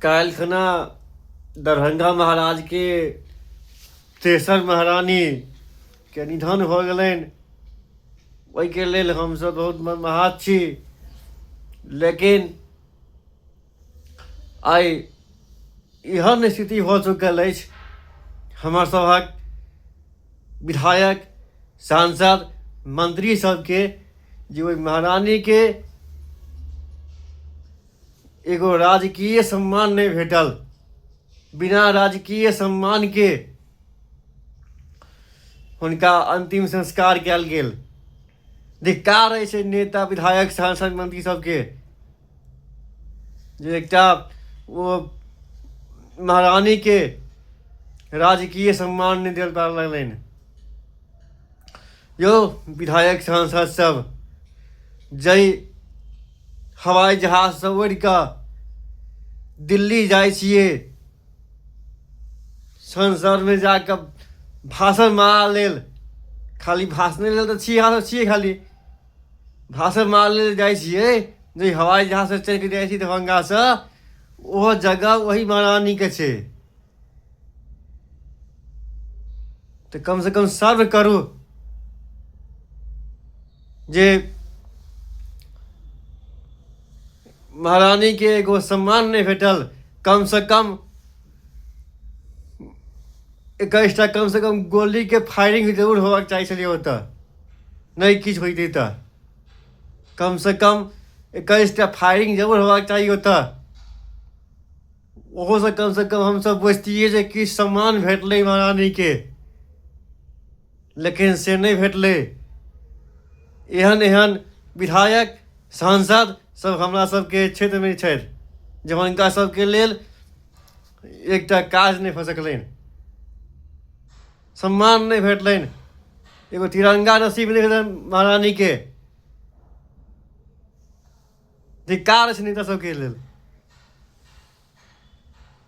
काल्हि खना दरभंगा महाराज के तेसर महारानी के निधन भऽ गेलनि। ओहिके लेल हमसब बहुत मर्माहत छी, लेकिन आइ एहन स्थिति भऽ चुकल अछि हमर सभक विधायक, सांसद, मंत्री सबके जे ओहि महारानी के एगो राजकीय सम्मान नहीं भेटल। बिना राजकीय सम्मान के हुनका अंतिम संस्कार कयल गेल। धिक्कार अछि नेता, विधायक, सांसद, मंत्री सबके जे एकटा वो महारानी के राजकीय सम्मान नहीं दिल पा लगलनि। यो विधायक, सांसद सब जय हवाई जहाज से उड़ कऽ दिल्ली जाइ छियै, संसद में जाकर भाषण मारा लेल, खाली भाषण लेल तऽ छियै खाली भाषण मारा लेल जाइ छियै। जे हवाई जहाज से चढ़ि के जाइ छी दरभंगा से, ओहो जगह वही महारानी के छै। तो कम से कम सर्व करू जे महारानी के एगो सम्मान नहीं भेटल। कम से कम 21टा कम से कम गोली के फायरिंग जरूर होबाक चाहिए छलै। ओतऽ नहीं किछु होइतै तऽ कम से कम 21टा फायरिंग जरूर होबाक चाहिए ओतऽ। ओहो से कम हम सब बुझतियै जे किछु सम्मान भेटलै महारानी के, लेकिन से नहीं भेटलै। एहन विधायक, सांसद सब हमरा सबके क्षेत्र में छथि जे हुनका सबके लेल एकटा काज नहीं भऽ सकलनि, सम्मान नहीं भेटलनि, एगो तिरंगा नसीब नहीं भेटलनि महारानी के। धिक्कार अछि नेता सबके लेल।